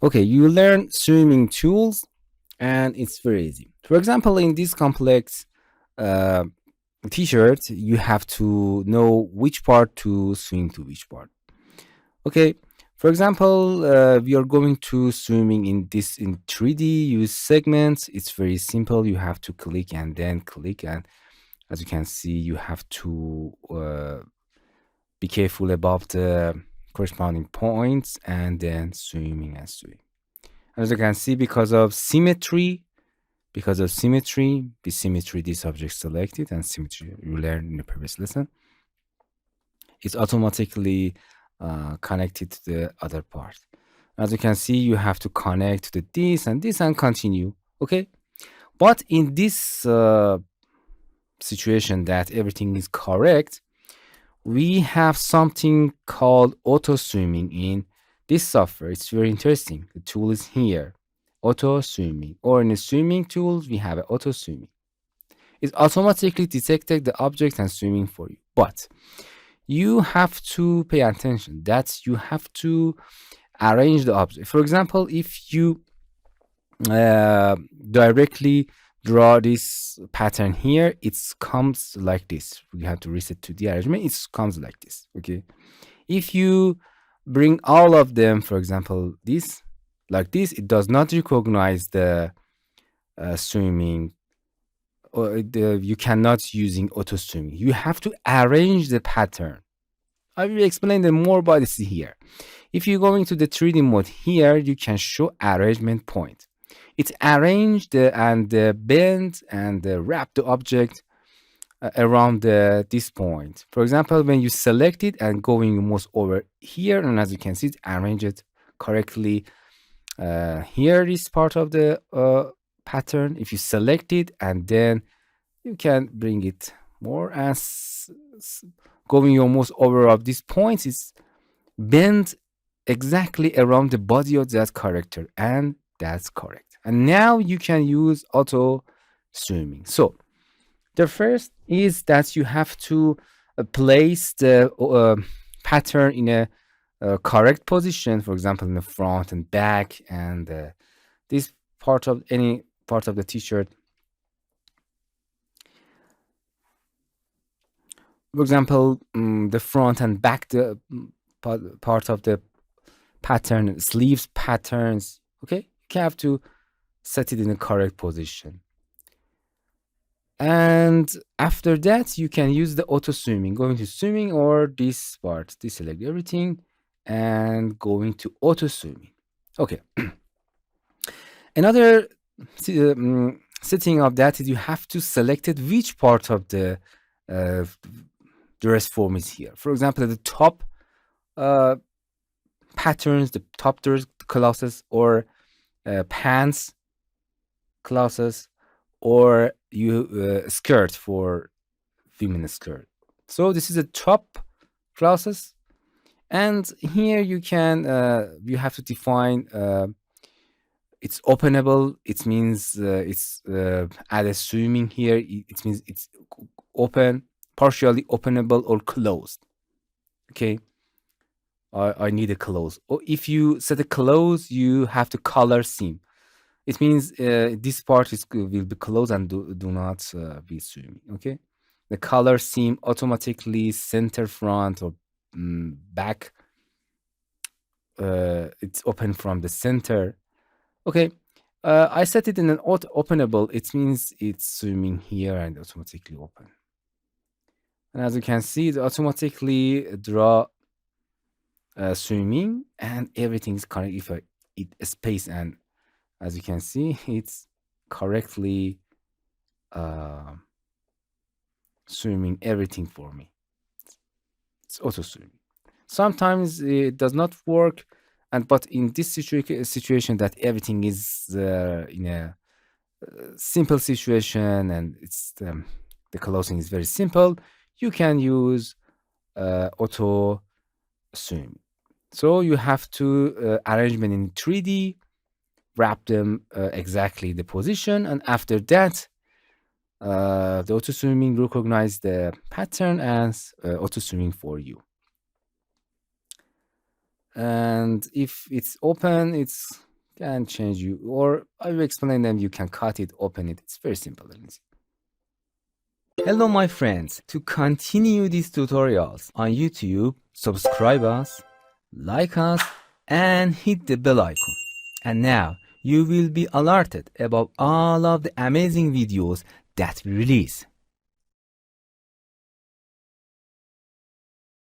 Okay, you learn swimming tools, and it's very easy. For example, in this complex uh, t-shirt, you have to know which part to swim to which part. Okay, for example, we are going to swimming in this in 3D. Use segments. It's very simple. You have to click and then click, and as you can see, you have to be careful about the corresponding points and then swimming and swimming. As you can see, the symmetry, this object selected, and symmetry you learned in the previous lesson, is automatically connected to the other part. As you can see, you have to connect to this and continue. Okay, but in this situation that everything is correct, we have something called auto swimming in this software. It's very interesting. The tool is here, auto swimming, or in the swimming tools, we have auto swimming. It automatically detected the object and swimming for you. But you have to pay attention. That you have to arrange the object. For example, if you directly draw this pattern here, it comes like this. We have to reset to the arrangement. It comes like this. Okay. If you bring all of them, for example, this like this, it does not recognize the swimming, or you cannot using auto swimming. You have to arrange the pattern. I will explain them more, but it's here. If you go into the 3D mode here, you can show arrangement point. It's arranged and bend and wrap the object around this point. For example, when you select it and going mouse over here, and as you can see, it arranged correctly. Here is part of the pattern. If you select it and then you can bring it more, as going your mouse over of these points is bend exactly around the body of that character, and that's correct. And now you can use auto swimming. So the first is that you have to place the pattern in a correct position, for example, in the front and back, and this part of any part of the t-shirt. For example, the front and back, the part of the pattern, sleeves patterns. Okay, you have to set it in the correct position. And after that, you can use the auto swimming. Going to swimming or this part, deselect everything and going to auto swimming. Okay. Another setting of that is you have to select it which part of the dress form is here. For example, the top patterns, the top dress classes, or pants classes, or you skirt for female skirt. So this is a top classes, and here you can you have to define it's openable. It means it's add a swimming here. It means it's open, partially openable, or closed. Okay, I need a close. Or if you set a close, you have to color seam. It means this part will be closed and do not be swimming. Okay, the color seam automatically center front or back. It's open from the center. Okay, I set it in an auto openable. It means it's swimming here and automatically open. And as you can see, it automatically draw swimming, and everything is correct. If I it space, and as you can see, it's correctly swimming everything for me. It's auto swimming. Sometimes it does not work, and but in this situation that everything is in a simple situation, and it's the closing is very simple, you can use auto swim. So you have to arrangement in 3D, wrap them exactly the position, and after that the auto swimming recognize the pattern as auto swimming for you. And if it's open, it's Can change you, or I will explain them. You can cut it, open it. It's very simple and easy. Hello, my friends. To continue these tutorials on YouTube, subscribe us, like us, and hit the bell icon. And now you will be alerted about all of the amazing videos that we release.